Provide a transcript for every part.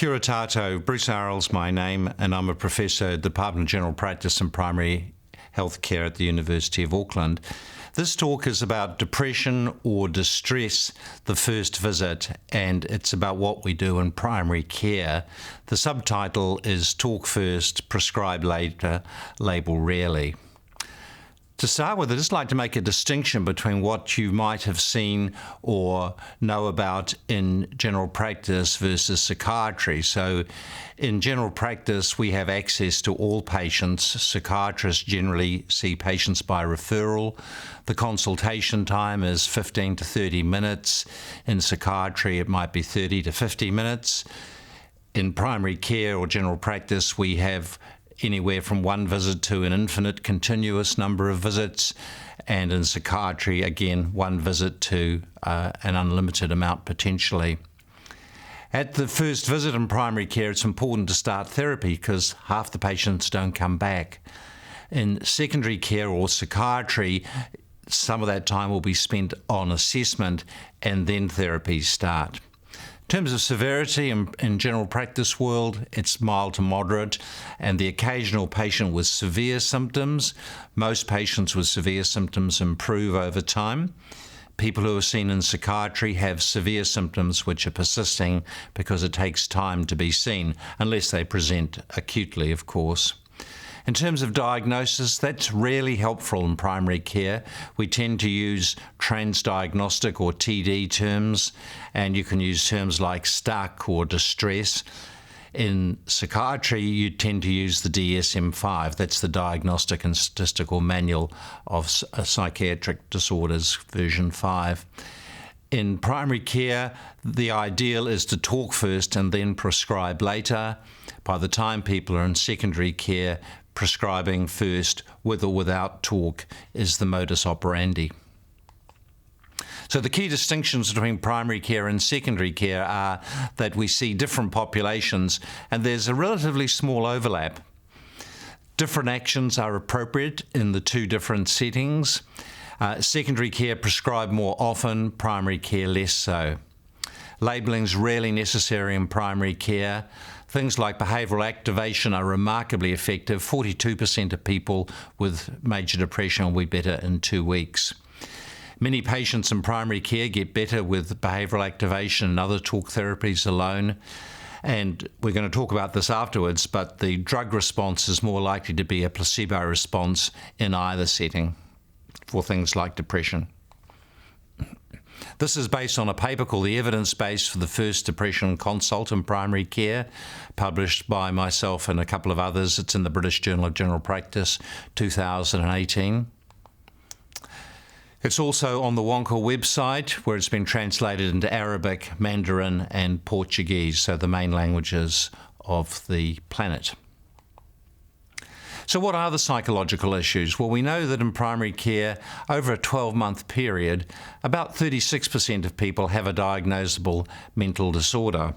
Kia ora tātou. Bruce Arroll's my name, and I'm a professor at the Department of General Practice and Primary Healthcare at the University of Auckland. This talk is about depression or distress, the first visit, and it's about what we do in primary care. The subtitle is Talk First, Prescribe Later, Label Rarely. To start with, I'd just like to make a distinction between what you might have seen or know about in general practice versus psychiatry. So in general practice, we have access to all patients. Psychiatrists generally see patients by referral. The consultation time is 15 to 30 minutes. In psychiatry, it might be 30 to 50 minutes. In primary care or general practice, we have anywhere from one visit to an infinite continuous number of visits, and in psychiatry, again, one visit to an unlimited amount potentially. At the first visit in primary care, it's important to start therapy because half the patients don't come back. In secondary care or psychiatry, some of that time will be spent on assessment and then therapies start. In terms of severity in general practice world, it's mild to moderate, and the occasional patient with severe symptoms. Most patients with severe symptoms improve over time. People who are seen in psychiatry have severe symptoms which are persisting because it takes time to be seen, unless they present acutely, of course. In terms of diagnosis, that's rarely helpful in primary care. We tend to use transdiagnostic or TD terms, and you can use terms like stuck or distress. In psychiatry, you tend to use the DSM-5. That's the Diagnostic and Statistical Manual of Psychiatric Disorders, version 5. In primary care, the ideal is to talk first and then prescribe later. By the time people are in secondary care, prescribing first, with or without talk, is the modus operandi. So the key distinctions between primary care and secondary care are that we see different populations and there's a relatively small overlap. Different actions are appropriate in the two different settings. Secondary care prescribe more often, primary care less so. Labelling is rarely necessary in primary care. Things like behavioural activation are remarkably effective. 42% of people with major depression will be better in 2 weeks. Many patients in primary care get better with behavioural activation and other talk therapies alone. And we're going to talk about this afterwards, but the drug response is more likely to be a placebo response in either setting for things like depression. This is based on a paper called The Evidence Base for the First Depression Consult in Primary Care, published by myself and a couple of others. It's in the British Journal of General Practice, 2018. It's also on the Wonka website, where it's been translated into Arabic, Mandarin, and Portuguese, so the main languages of the planet. So what are the psychological issues? Well, we know that in primary care, over a 12-month period, about 36% of people have a diagnosable mental disorder.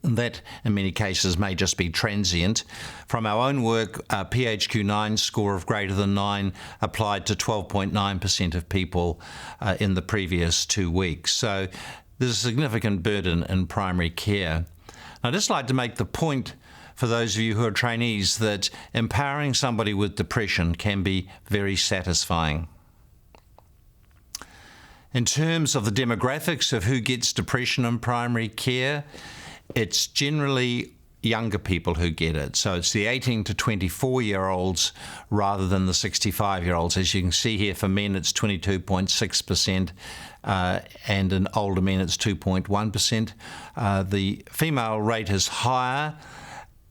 That, in many cases, may just be transient. From our own work, a PHQ-9 score of greater than 9 applied to 12.9% of people in the previous 2 weeks. So there's a significant burden in primary care. I'd just like to make the point for those of you who are trainees that empowering somebody with depression can be very satisfying. In terms of the demographics of who gets depression in primary care, it's generally younger people who get it. So it's the 18 to 24-year-olds rather than the 65-year-olds. As you can see here, for men it's 22.6%, and in older men it's 2.1%. The female rate is higher,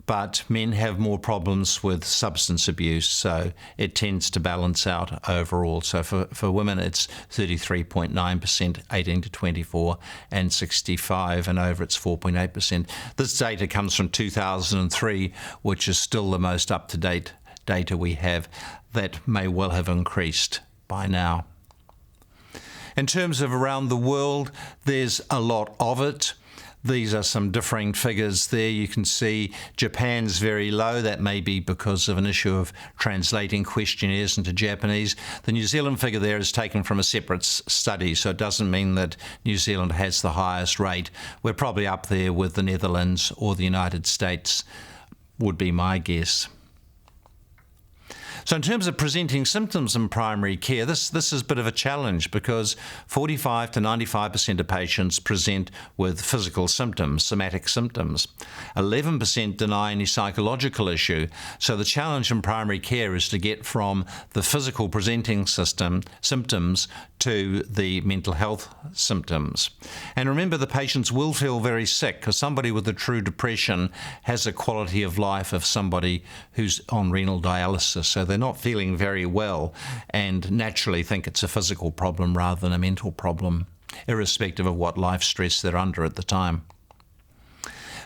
but men have more problems with substance abuse, so it tends to balance out overall. So for women, it's 33.9%, 18 to 24, and 65 and over, it's 4.8%. This data comes from 2003, which is still the most up-to-date data we have. That may well have increased by now. In terms of around the world, there's a lot of it. These are some differing figures there. You can see Japan's very low. That may be because of an issue of translating questionnaires into Japanese. The New Zealand figure there is taken from a separate study, so it doesn't mean that New Zealand has the highest rate. We're probably up there with the Netherlands or the United States, would be my guess. So in terms of presenting symptoms in primary care, this is a bit of a challenge because 45 to 95% of patients present with physical symptoms, somatic symptoms. 11% deny any psychological issue. So the challenge in primary care is to get from the physical presenting symptoms to the mental health symptoms. And remember, the patients will feel very sick because somebody with a true depression has a quality of life of somebody who's on renal dialysis. So they're not feeling very well and naturally think it's a physical problem rather than a mental problem, irrespective of what life stress they're under at the time.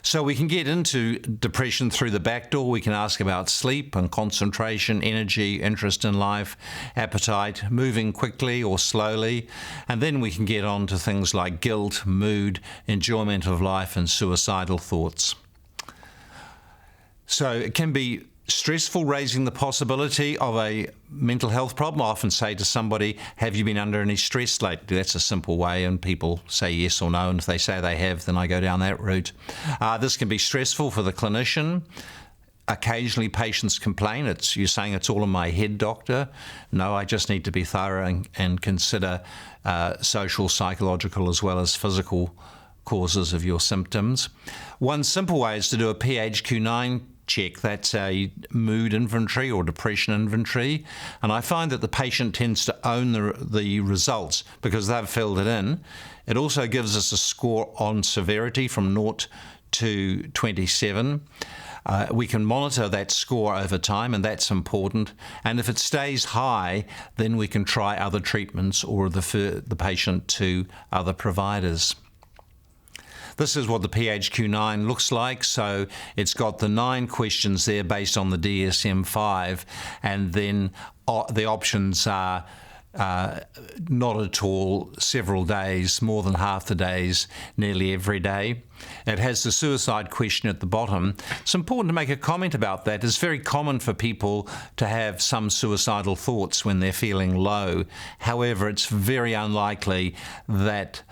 So we can get into depression through the back door. We can ask about sleep and concentration, energy, interest in life, appetite, moving quickly or slowly. And then we can get on to things like guilt, mood, enjoyment of life, and suicidal thoughts. So it can be stressful, raising the possibility of a mental health problem. I often say to somebody, have you been under any stress lately? That's a simple way, and people say yes or no, and if they say they have, then I go down that route. This can be stressful for the clinician. Occasionally patients complain, you're saying it's all in my head, doctor. No, I just need to be thorough and consider social, psychological, as well as physical causes of your symptoms. One simple way is to do a PHQ-9 check. That's a mood inventory or depression inventory, and I find that the patient tends to own the results because they've filled it in. It also gives us a score on severity from 0 to 27. We can monitor that score over time, and that's important. And if it stays high, then we can try other treatments or refer the patient to other providers. This is what the PHQ-9 looks like. So it's got the 9 questions there based on the DSM-5, and then the options are not at all, several days, more than half the days, nearly every day. It has the suicide question at the bottom. It's important to make a comment about that. It's very common for people to have some suicidal thoughts when they're feeling low. However, it's very unlikely that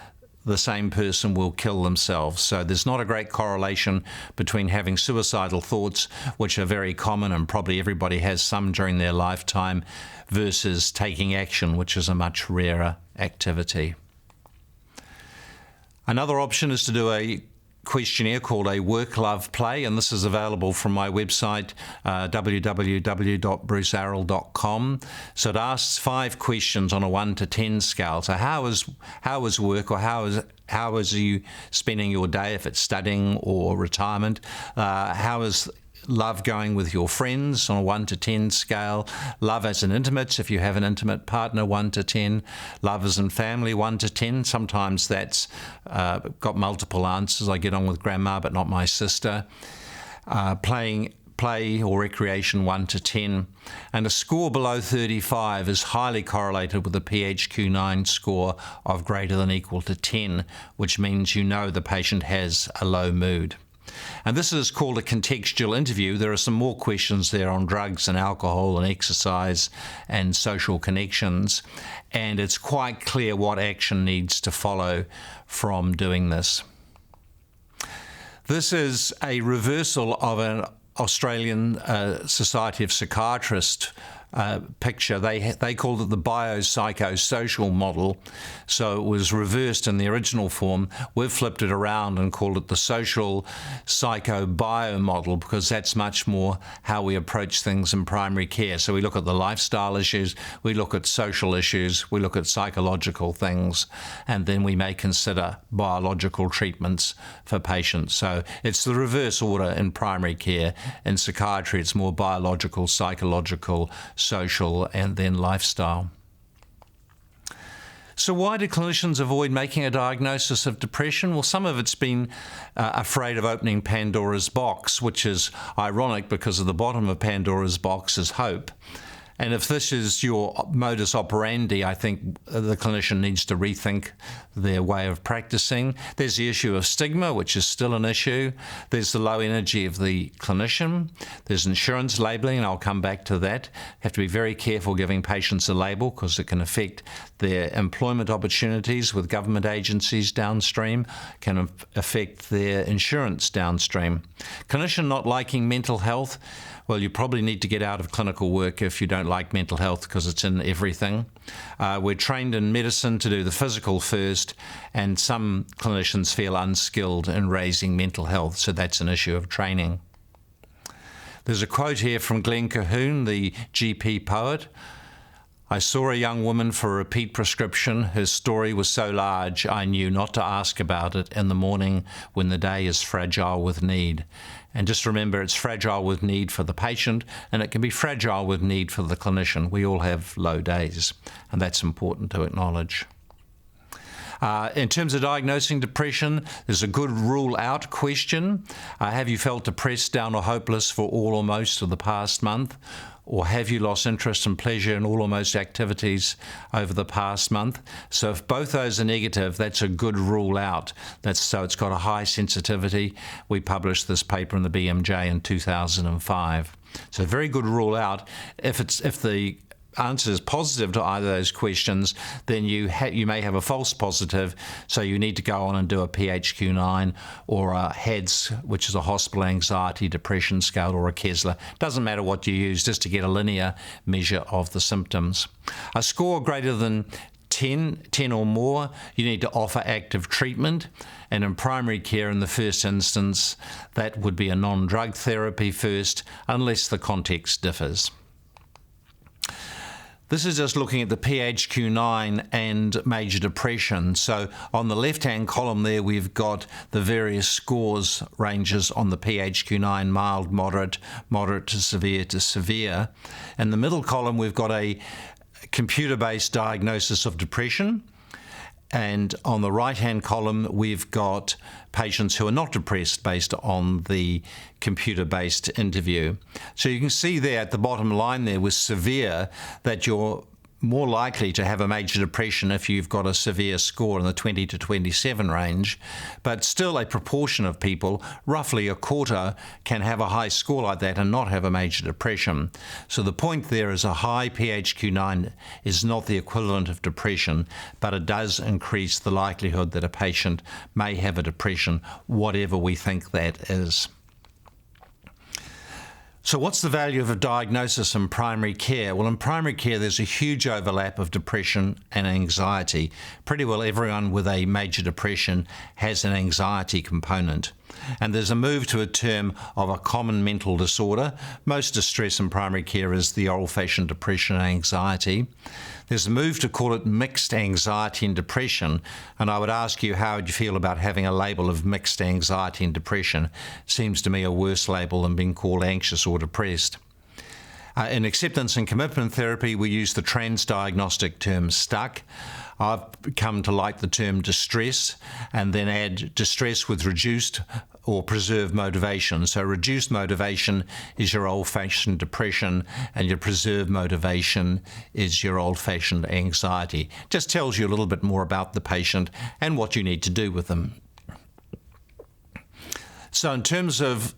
the same person will kill themselves. So there's not a great correlation between having suicidal thoughts, which are very common and probably everybody has some during their lifetime, versus taking action, which is a much rarer activity. Another option is to do a questionnaire called a work-love-play, and this is available from my website, www.brucearroll.com. So it asks 5 questions on a 1 to 10 scale. So how is work, or how is you spending your day if it's studying or retirement? How is love going with your friends on a 1 to 10 scale? Love as an intimate, if you have an intimate partner, 1 to 10. Love as in family, 1 to 10. Sometimes that's got multiple answers. I get on with grandma, but not my sister. Play or recreation, 1 to 10. And a score below 35 is highly correlated with a PHQ-9 score of greater than equal to 10, which means you know the patient has a low mood. And this is called a contextual interview. There are some more questions there on drugs and alcohol and exercise and social connections, and it's quite clear what action needs to follow from doing this. This is a reversal of an Australian Society of Psychiatrists picture. They called it the biopsychosocial model, so it was reversed in the original form. We've flipped it around and called it the social psychobio model, because that's much more how we approach things in primary care. So we look at the lifestyle issues, we look at social issues, we look at psychological things, and then we may consider biological treatments for patients. So it's the reverse order in primary care. In psychiatry, it's more biological, psychological, social, and then lifestyle. So why do clinicians avoid making a diagnosis of depression? Well, some of it's been afraid of opening Pandora's box, which is ironic because at the bottom of Pandora's box is hope. And if this is your modus operandi, I think the clinician needs to rethink their way of practicing. There's the issue of stigma, which is still an issue. There's the low energy of the clinician. There's insurance labelling, and I'll come back to that. Have to be very careful giving patients a label because it can affect their employment opportunities with government agencies downstream, can affect their insurance downstream. Clinician not liking mental health, well, you probably need to get out of clinical work if you don't like mental health because it's in everything. We're trained in medicine to do the physical first, and some clinicians feel unskilled in raising mental health, so that's an issue of training. There's a quote here from Glenn Cahoon, the GP poet. I saw a young woman for a repeat prescription. Her story was so large I knew not to ask about it in the morning when the day is fragile with need. And just remember, it's fragile with need for the patient, and it can be fragile with need for the clinician. We all have low days, and that's important to acknowledge. In terms of diagnosing depression, there's a good rule-out question. Have you felt depressed, down or hopeless for all or most of the past month? Or have you lost interest and pleasure in all or most activities over the past month? So if both those are negative, that's a good rule out. So it's got a high sensitivity. We published this paper in the BMJ in 2005. So very good rule out. If the answer is positive to either of those questions, then you may have a false positive, so you need to go on and do a PHQ-9 or a HEDS, which is a hospital anxiety depression scale, or a Kessler. Doesn't matter what you use, just to get a linear measure of the symptoms. A score greater than 10 or more, you need to offer active treatment. And in primary care, in the first instance, that would be a non-drug therapy first, unless the context differs. This is just looking at the PHQ-9 and major depression. So on the left-hand column there, we've got the various scores ranges on the PHQ-9, mild, moderate to severe. In the middle column, we've got a computer-based diagnosis of depression. And on the right-hand column, we've got patients who are not depressed based on the computer-based interview. So you can see there at the bottom line there with severe that you're more likely to have a major depression if you've got a severe score in the 20 to 27 range, but still a proportion of people, roughly a quarter, can have a high score like that and not have a major depression. So the point there is a high PHQ-9 is not the equivalent of depression, but it does increase the likelihood that a patient may have a depression, whatever we think that is. So what's the value of a diagnosis in primary care? Well, in primary care, there's a huge overlap of depression and anxiety. Pretty well everyone with a major depression has an anxiety component. And there's a move to a term of a common mental disorder. Most distress in primary care is the old-fashioned depression and anxiety. There's a move to call it mixed anxiety and depression, and I would ask you, how would you feel about having a label of mixed anxiety and depression? Seems to me a worse label than being called anxious or depressed. In acceptance and commitment therapy, we use the transdiagnostic term STUCK. I've come to like the term distress, and then add distress with reduced or preserved motivation. So reduced motivation is your old-fashioned depression, and your preserved motivation is your old-fashioned anxiety. Just tells you a little bit more about the patient and what you need to do with them. So in terms of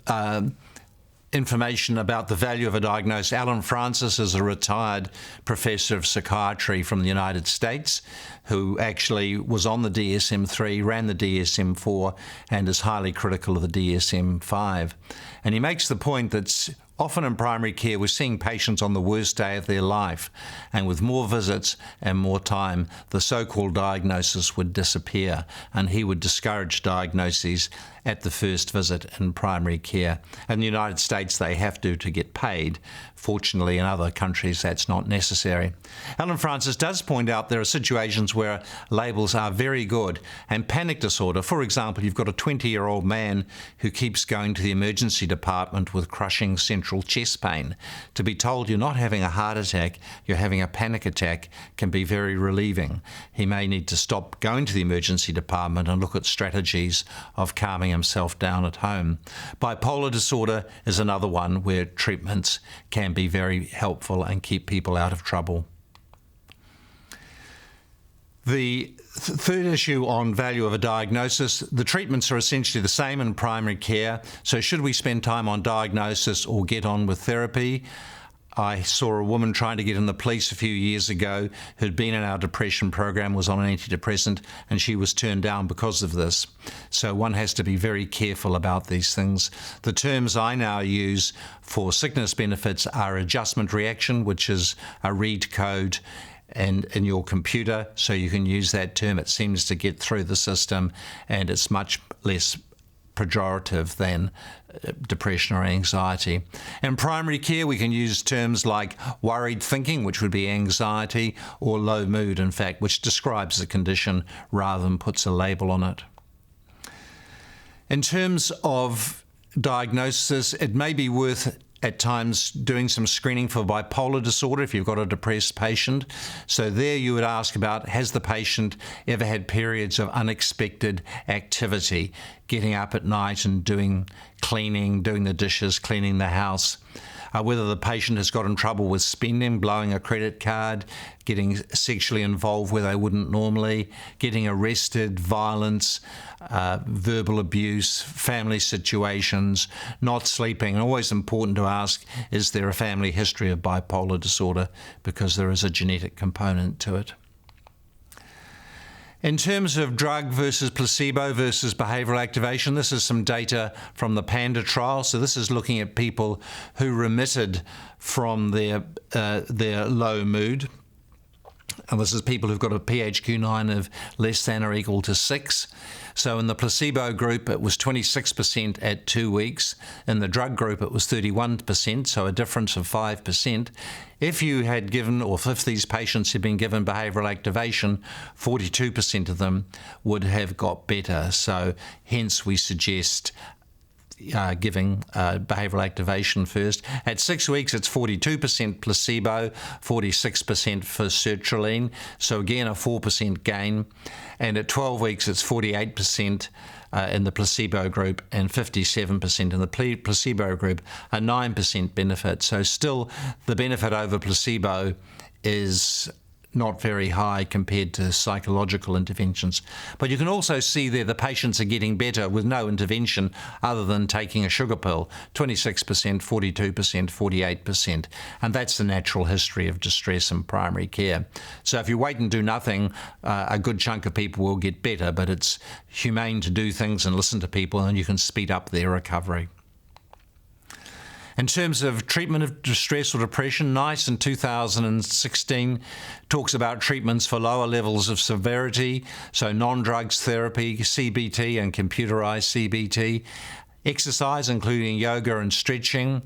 information about the value of a diagnosis, Alan Francis is a retired professor of psychiatry from the United States who actually was on the DSM-3, ran the DSM-4, and is highly critical of the DSM-5. And he makes the point that often in primary care, we're seeing patients on the worst day of their life, and with more visits and more time, the so-called diagnosis would disappear, and he would discourage diagnoses at the first visit in primary care. In the United States, they have to get paid. Fortunately, in other countries, that's not necessary. Alan Francis does point out there are situations where labels are very good, and panic disorder, for example, you've got a 20-year-old man who keeps going to the emergency department with crushing central central chest pain. To be told you're not having a heart attack, you're having a panic attack can be very relieving. He may need to stop going to the emergency department and look at strategies of calming himself down at home. Bipolar disorder is another one where treatments can be very helpful and keep people out of trouble. The third issue on value of a diagnosis, the treatments are essentially the same in primary care. So should we spend time on diagnosis or get on with therapy? I saw a woman trying to get in the police a few years ago who'd been in our depression program, was on an antidepressant, and she was turned down because of this. So one has to be very careful about these things. The terms I now use for sickness benefits are adjustment reaction, which is a read code and in your computer, so you can use that term. It seems to get through the system, and it's much less pejorative than depression or anxiety. In primary care, we can use terms like worried thinking, which would be anxiety, or low mood, in fact, which describes the condition rather than puts a label on it. In terms of diagnosis, it may be worth at times doing some screening for bipolar disorder if you've got a depressed patient. So there you would ask about, has the patient ever had periods of unexpected activity, getting up at night and doing cleaning, doing the dishes, cleaning the house, whether the patient has got in trouble with spending, blowing a credit card, getting sexually involved where they wouldn't normally, getting arrested, violence, verbal abuse, family situations, not sleeping. And always important to ask, is there a family history of bipolar disorder? Because there is a genetic component to it. In terms of drug versus placebo versus behavioural activation, this is some data from the PANDA trial. So this is looking at people who remitted from their low mood. And this is people who've got a PHQ-9 of less than or equal to 6. So in the placebo group, it was 26% at 2 weeks. In the drug group, it was 31%, so a difference of 5%. If you had given, or if these patients had been given behavioural activation, 42% of them would have got better. So hence we suggest giving behavioural activation first. At 6 weeks, it's 42% placebo, 46% for sertraline, so again a 4% gain. And at 12 weeks, it's 48% in the placebo group and 57% in the placebo group, a 9% benefit. So still the benefit over placebo is not very high compared to psychological interventions. But you can also see there the patients are getting better with no intervention other than taking a sugar pill, 26%, 42%, 48%. And that's the natural history of distress in primary care. So if you wait and do nothing, a good chunk of people will get better, but it's humane to do things and listen to people, and you can speed up their recovery. In terms of treatment of distress or depression, NICE in 2016 talks about treatments for lower levels of severity, so non-drugs therapy, CBT and computerized CBT, exercise including yoga and stretching,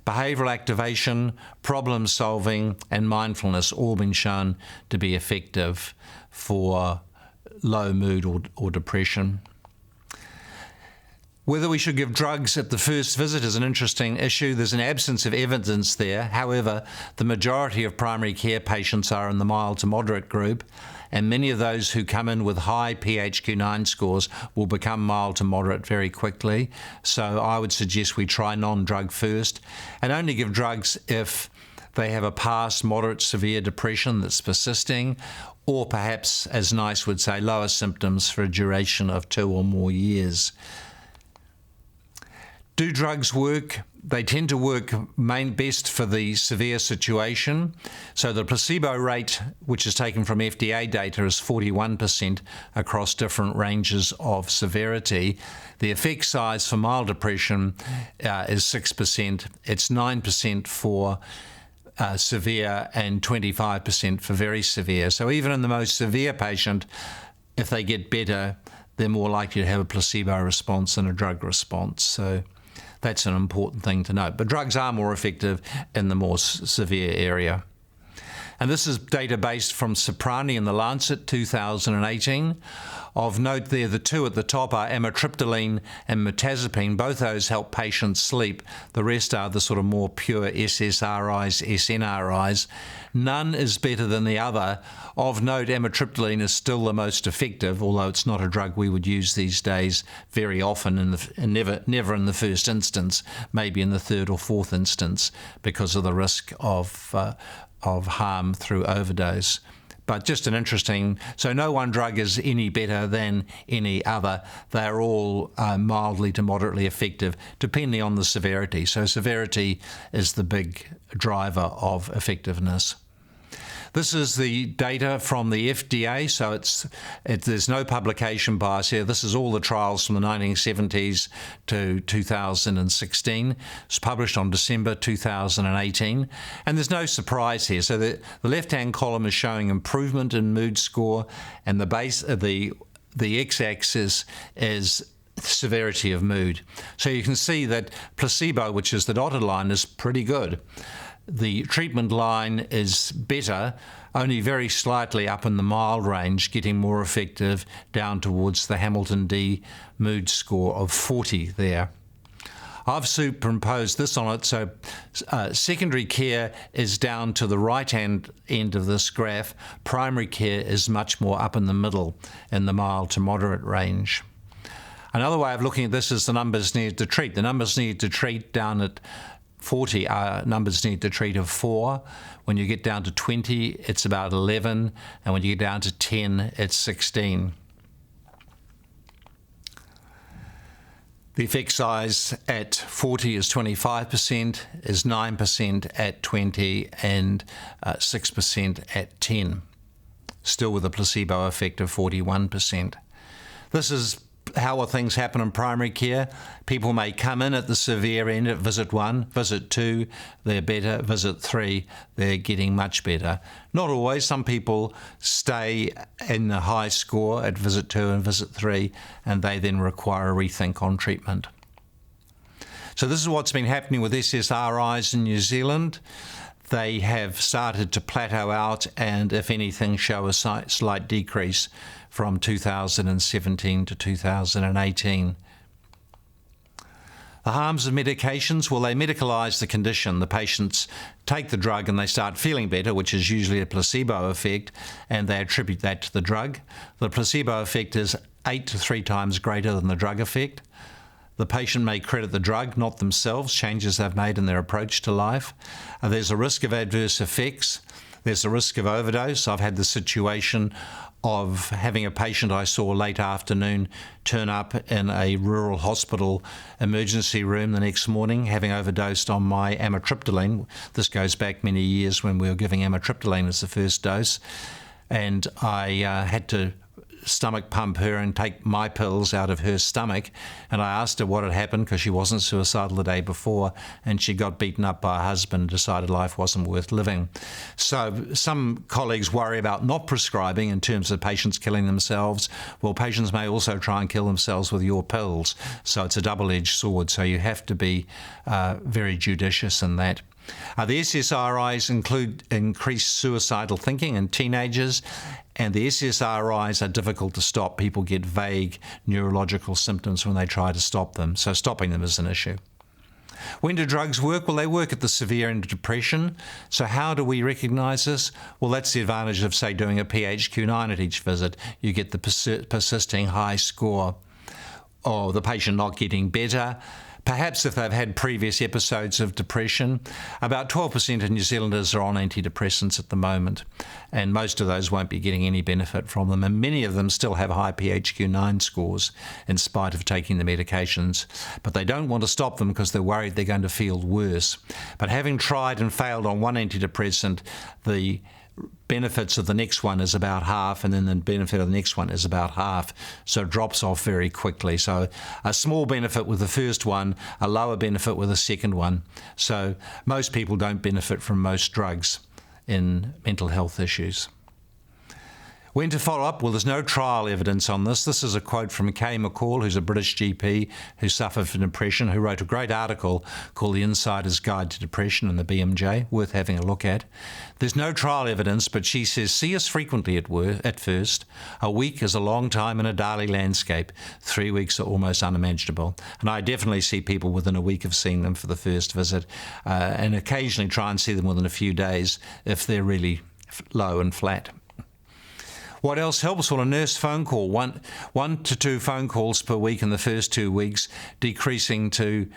behavioral activation, problem solving and mindfulness, all been shown to be effective for low mood or depression. Whether we should give drugs at the first visit is an interesting issue. There's an absence of evidence there. However, the majority of primary care patients are in the mild to moderate group, and many of those who come in with high PHQ-9 scores will become mild to moderate very quickly. So I would suggest we try non-drug first and only give drugs if they have a past moderate severe depression that's persisting, or perhaps, as NICE would say, lower symptoms for a duration of 2 or more years. Do drugs work? They tend to work best for the severe situation. So the placebo rate, which is taken from FDA data, is 41% across different ranges of severity. The effect size for mild depression is 6%. It's 9% for severe and 25% for very severe. So even in the most severe patient, if they get better, they're more likely to have a placebo response than a drug response. So that's an important thing to note. But drugs are more effective in the more severe area. And this is data based from Soprani in The Lancet 2018. Of note there, the two at the top are amitriptyline and mirtazapine. Both those help patients sleep. The rest are the sort of more pure SSRIs, SNRIs. None is better than the other. Of note, amitriptyline is still the most effective, although it's not a drug we would use these days very often, and never in the first instance, maybe in the third or fourth instance, because of the risk of harm through overdose. But just an interesting, so no one drug is any better than any other. They're all mildly to moderately effective, depending on the severity. So severity is the big driver of effectiveness. This is the data from the FDA, so there's no publication bias here. This is all the trials from the 1970s to 2016. It's published on December 2018, and there's no surprise here. So the left-hand column is showing improvement in mood score, and the x-axis is severity of mood. So you can see that placebo, which is the dotted line, is pretty good. The treatment line is better, only very slightly up in the mild range, getting more effective down towards the Hamilton D mood score of 40 there. I've superimposed this on it, so secondary care is down to the right-hand end of this graph. Primary care is much more up in the middle, in the mild to moderate range. Another way of looking at this is the numbers needed to treat. The numbers needed to treat down at 40 are numbers needed to treat of 4. When you get down to 20, it's about 11. And when you get down to 10, it's 16. The effect size at 40 is 25%, is 9% at 20, and 6% at 10. Still with a placebo effect of 41%. This is how things happen in primary care. People may come in at the severe end at visit 1, visit 2, they're better, visit 3, they're getting much better. Not always. Some people stay in the high score at visit 2 and visit 3, and they then require a rethink on treatment. So this is what's been happening with SSRIs in New Zealand. They have started to plateau out and, if anything, show a slight decrease from 2017 to 2018. The harms of medications, well, they medicalise the condition. The patients take the drug and they start feeling better, which is usually a placebo effect, and they attribute that to the drug. The placebo effect is 8 to 3 times greater than the drug effect. The patient may credit the drug, not themselves, changes they've made in their approach to life. There's a risk of adverse effects. There's a risk of overdose. I've had the situation of having a patient I saw late afternoon turn up in a rural hospital emergency room the next morning, having overdosed on my amitriptyline. This goes back many years when we were giving amitriptyline as the first dose. And I had to stomach pump her and take my pills out of her stomach, and I asked her what had happened because she wasn't suicidal the day before, and she got beaten up by her husband and decided life wasn't worth living. So some colleagues worry about not prescribing in terms of patients killing themselves. Well, patients may also try and kill themselves with your pills, so it's a double-edged sword, so you have to be very judicious in that. The SSRIs include increased suicidal thinking in teenagers, and the SSRIs are difficult to stop. People get vague neurological symptoms when they try to stop them, so stopping them is an issue. When do drugs work? Well, they work at the severe end of depression. So how do we recognise this? Well, that's the advantage of, say, doing a PHQ-9 at each visit. You get the persisting high score, or the patient not getting better. Perhaps if they've had previous episodes of depression. About 12% of New Zealanders are on antidepressants at the moment, and most of those won't be getting any benefit from them, and many of them still have high PHQ-9 scores in spite of taking the medications, but they don't want to stop them because they're worried they're going to feel worse. But having tried and failed on one antidepressant, the benefits of the next one is about half, and then the benefit of the next one is about half, so it drops off very quickly. So a small benefit with the first one, a lower benefit with the second one. So most people don't benefit from most drugs in mental health issues. When to follow up? Well, there's no trial evidence on this. This is a quote from Kay McCall, who's a British GP who suffered from depression, who wrote a great article called The Insider's Guide to Depression in the BMJ, worth having a look at. There's no trial evidence, but she says, see us frequently at first. A week is a long time in a daily landscape. 3 weeks are almost unimaginable. And I definitely see people within a week of seeing them for the first visit, and occasionally try and see them within a few days if they're really low and flat. What else helps? Well, a nurse phone call, one to two phone calls per week in the first 2 weeks, decreasing to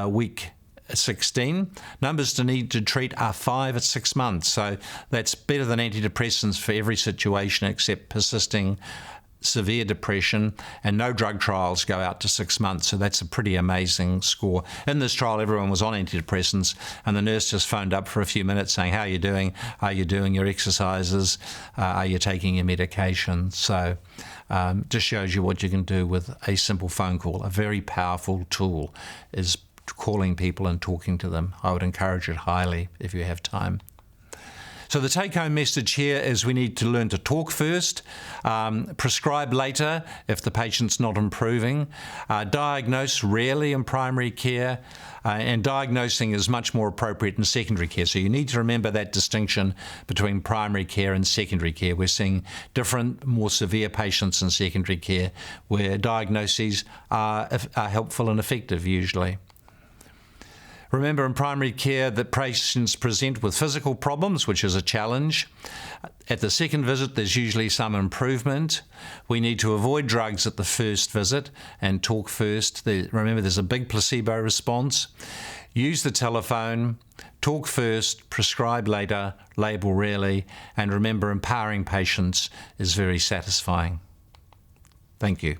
week 16. Numbers to need to treat are 5 at 6 months. So that's better than antidepressants for every situation except persisting severe depression, and no drug trials go out to 6 months. So that's a pretty amazing score. In this trial, everyone was on antidepressants, and the nurse just phoned up for a few minutes saying, how are you doing? Are you doing your exercises? Are you taking your medication? So just shows you what you can do with a simple phone call. A very powerful tool is calling people and talking to them. I would encourage it highly if you have time. So the take-home message here is we need to learn to talk first, prescribe later if the patient's not improving, diagnose rarely in primary care, and diagnosing is much more appropriate in secondary care. So you need to remember that distinction between primary care and secondary care. We're seeing different, more severe patients in secondary care where diagnoses are helpful and effective usually. Remember in primary care that patients present with physical problems, which is a challenge. At the second visit, there's usually some improvement. We need to avoid drugs at the first visit and talk first. Remember, there's a big placebo response. Use the telephone, talk first, prescribe later, label rarely, and remember, empowering patients is very satisfying. Thank you.